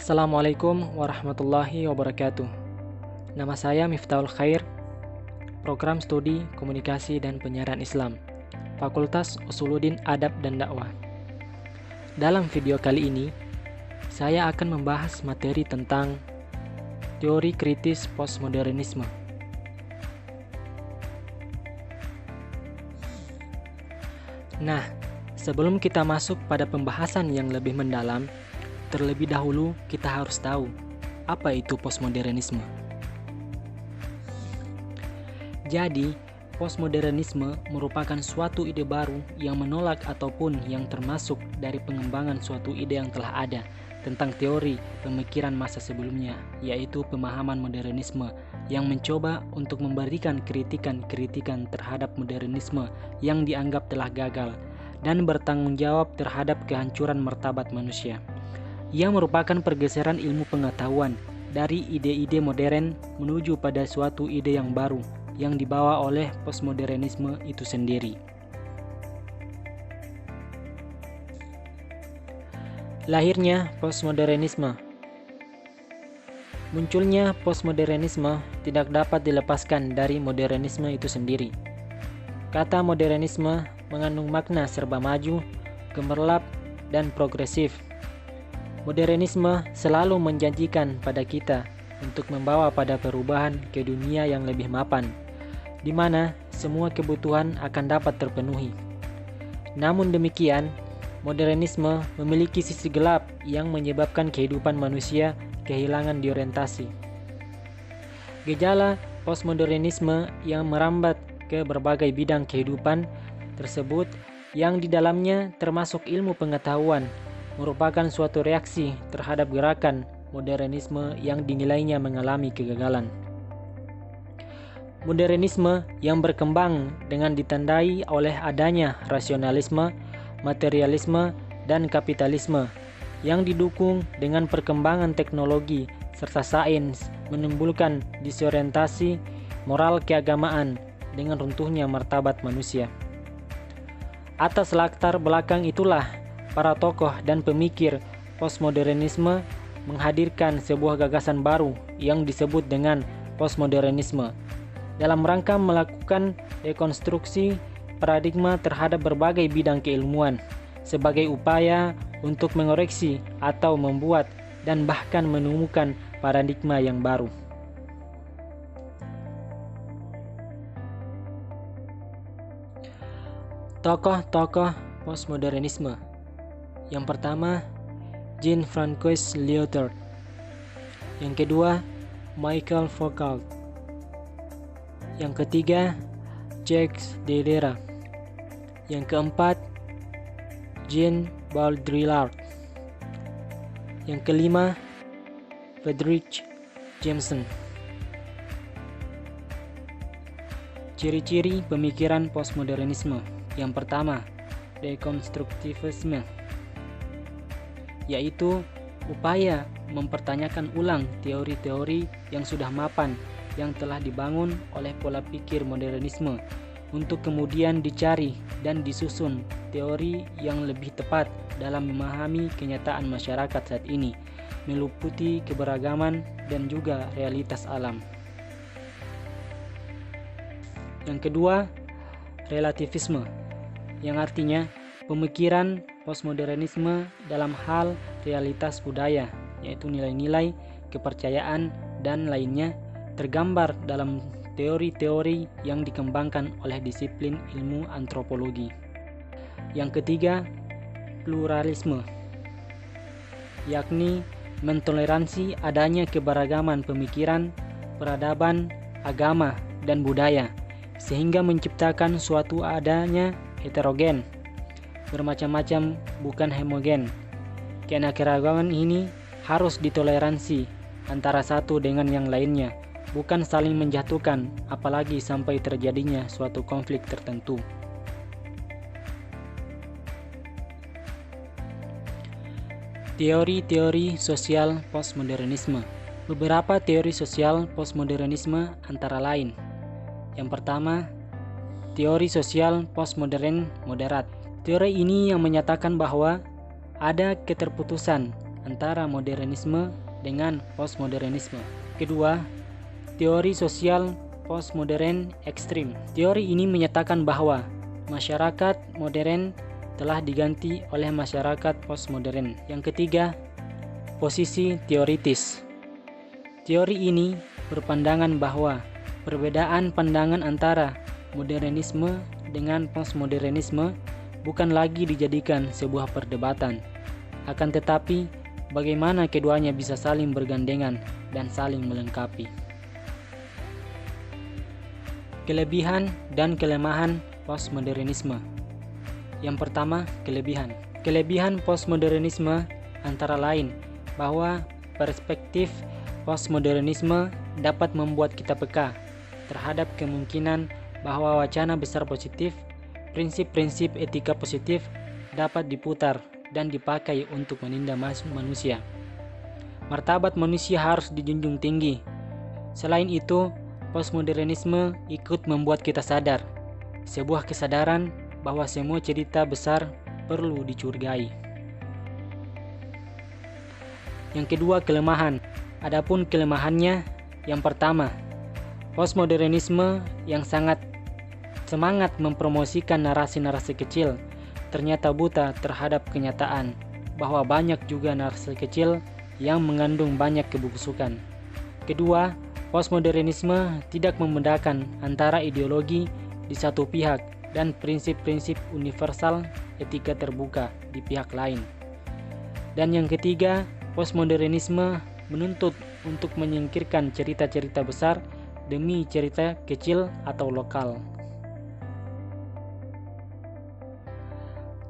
Assalamualaikum warahmatullahi wabarakatuh. Nama saya Miftahul Khair, Program Studi Komunikasi dan Penyiaran Islam, Fakultas Usuluddin Adab dan Dakwah. Dalam video kali ini, saya akan membahas materi tentang teori kritis postmodernisme. Nah, sebelum kita masuk pada pembahasan yang lebih mendalam, terlebih dahulu kita harus tahu apa itu postmodernisme. Jadi, postmodernisme merupakan suatu ide baru yang menolak ataupun yang termasuk dari pengembangan suatu ide yang telah ada tentang teori pemikiran masa sebelumnya, yaitu pemahaman modernisme yang mencoba untuk memberikan kritikan-kritikan terhadap modernisme yang dianggap telah gagal dan bertanggung jawab terhadap kehancuran martabat manusia. Ia merupakan pergeseran ilmu pengetahuan dari ide-ide modern menuju pada suatu ide yang baru yang dibawa oleh postmodernisme itu sendiri. Lahirnya postmodernisme. Munculnya postmodernisme tidak dapat dilepaskan dari modernisme itu sendiri. Kata modernisme mengandung makna serba maju, gemerlap, dan progresif. Modernisme selalu menjanjikan pada kita untuk membawa pada perubahan ke dunia yang lebih mapan, di mana semua kebutuhan akan dapat terpenuhi. Namun demikian, modernisme memiliki sisi gelap yang menyebabkan kehidupan manusia kehilangan diorientasi. Gejala postmodernisme yang merambat ke berbagai bidang kehidupan tersebut yang di dalamnya termasuk ilmu pengetahuan merupakan suatu reaksi terhadap gerakan modernisme yang dinilainya mengalami kegagalan. Modernisme yang berkembang dengan ditandai oleh adanya rasionalisme, materialisme, dan kapitalisme yang didukung dengan perkembangan teknologi serta sains menimbulkan disorientasi moral keagamaan dengan runtuhnya martabat manusia. Atas latar belakang itulah para tokoh dan pemikir postmodernisme menghadirkan sebuah gagasan baru yang disebut dengan postmodernisme dalam rangka melakukan rekonstruksi paradigma terhadap berbagai bidang keilmuan sebagai upaya untuk mengoreksi atau membuat dan bahkan menemukan paradigma yang baru. Tokoh-tokoh postmodernisme. Yang pertama, Jean-François Lyotard. Yang kedua, Michel Foucault. Yang ketiga, Jacques Derrida. Yang keempat, Jean Baudrillard. Yang kelima, Friedrich Jameson. Ciri-ciri pemikiran postmodernisme. Yang pertama, dekonstruktivisme, yaitu upaya mempertanyakan ulang teori-teori yang sudah mapan yang telah dibangun oleh pola pikir modernisme untuk kemudian dicari dan disusun teori yang lebih tepat dalam memahami kenyataan masyarakat saat ini, meliputi keberagaman dan juga realitas alam. Yang kedua, relativisme, yang artinya pemikiran postmodernisme dalam hal realitas budaya, yaitu nilai-nilai, kepercayaan, dan lainnya tergambar dalam teori-teori yang dikembangkan oleh disiplin ilmu antropologi. Yang ketiga, pluralisme, yakni mentoleransi adanya keberagaman pemikiran, peradaban, agama, dan budaya, sehingga menciptakan suatu adanya heterogen, bermacam-macam bukan homogen. Keanekaragaman ini harus ditoleransi antara satu dengan yang lainnya, bukan saling menjatuhkan, apalagi sampai terjadinya suatu konflik tertentu. Teori-teori sosial postmodernisme. Beberapa teori sosial postmodernisme antara lain. Yang pertama, teori sosial postmodern moderat. Teori ini yang menyatakan bahwa ada keterputusan antara modernisme dengan postmodernisme. Kedua, teori sosial postmodern ekstrim. Teori ini menyatakan bahwa masyarakat modern telah diganti oleh masyarakat postmodern. Yang ketiga, posisi teoritis. Teori ini berpandangan bahwa perbedaan pandangan antara modernisme dengan postmodernisme bukan lagi dijadikan sebuah perdebatan, akan tetapi bagaimana keduanya bisa saling bergandengan dan saling melengkapi. Kelebihan dan kelemahan postmodernisme. Yang pertama, kelebihan. Kelebihan postmodernisme antara lain bahwa perspektif postmodernisme dapat membuat kita peka terhadap kemungkinan bahwa wacana besar positif, prinsip-prinsip etika positif dapat diputar dan dipakai untuk menindak manusia. Martabat manusia harus dijunjung tinggi. Selain itu, postmodernisme ikut membuat kita sadar, sebuah kesadaran bahwa semua cerita besar perlu dicurigai. Yang kedua, kelemahan. Adapun kelemahannya, yang pertama, postmodernisme yang sangat semangat mempromosikan narasi-narasi kecil ternyata buta terhadap kenyataan bahwa banyak juga narasi kecil yang mengandung banyak kebusukan. Kedua, postmodernisme tidak membedakan antara ideologi di satu pihak dan prinsip-prinsip universal etika terbuka di pihak lain. Dan yang ketiga, postmodernisme menuntut untuk menyingkirkan cerita-cerita besar demi cerita kecil atau lokal.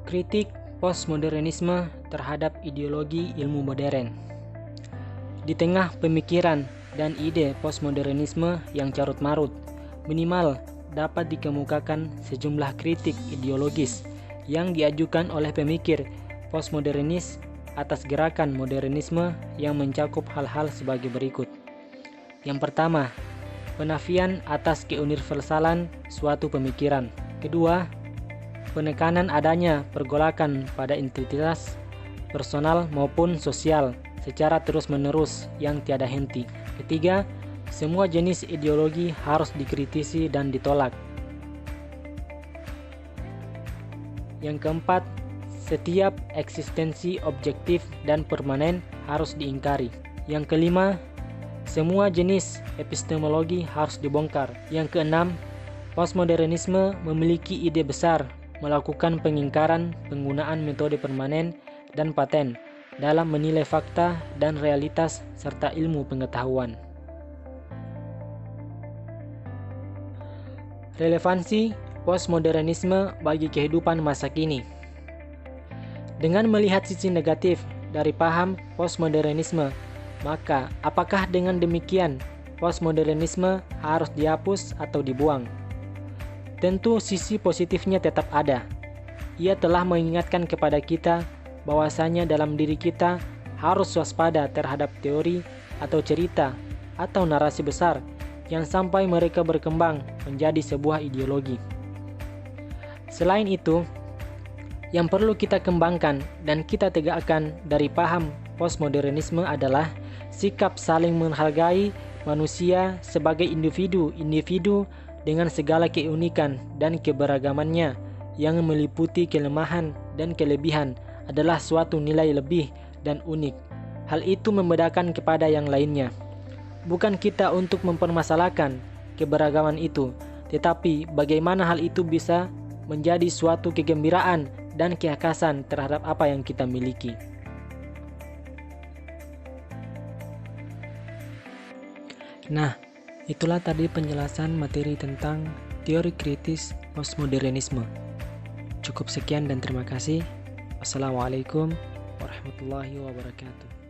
Kritik postmodernisme terhadap ideologi ilmu modern. Di tengah pemikiran dan ide postmodernisme yang carut-marut, minimal dapat dikemukakan sejumlah kritik ideologis yang diajukan oleh pemikir postmodernis atas gerakan modernisme yang mencakup hal-hal sebagai berikut. Yang pertama, penafian atas keuniversalan suatu pemikiran. Kedua, penekanan adanya pergolakan pada identitas personal maupun sosial secara terus-menerus yang tiada henti. Ketiga, semua jenis ideologi harus dikritisi dan ditolak. Yang keempat, setiap eksistensi objektif dan permanen harus diingkari. Yang kelima, semua jenis epistemologi harus dibongkar. Yang keenam, postmodernisme memiliki ide besar melakukan pengingkaran penggunaan metode permanen dan paten dalam menilai fakta dan realitas serta ilmu pengetahuan. Relevansi postmodernisme bagi kehidupan masa kini. Dengan melihat sisi negatif dari paham postmodernisme, maka apakah dengan demikian postmodernisme harus dihapus atau dibuang? Tentu sisi positifnya tetap ada. Ia telah mengingatkan kepada kita bahwasanya dalam diri kita harus waspada terhadap teori atau cerita atau narasi besar yang sampai mereka berkembang menjadi sebuah ideologi. Selain itu, yang perlu kita kembangkan dan kita tegakkan dari paham postmodernisme adalah sikap saling menghargai manusia sebagai individu dengan segala keunikan dan keberagamannya yang meliputi kelemahan dan kelebihan adalah suatu nilai lebih dan unik. Hal itu membedakan kepada yang lainnya. Bukan kita untuk mempermasalahkan keberagaman itu, tetapi bagaimana hal itu bisa menjadi suatu kegembiraan dan kehangatan terhadap apa yang kita miliki. Nah, itulah tadi penjelasan materi tentang teori kritis postmodernisme. Cukup sekian dan terima kasih. Wassalamualaikum warahmatullahi wabarakatuh.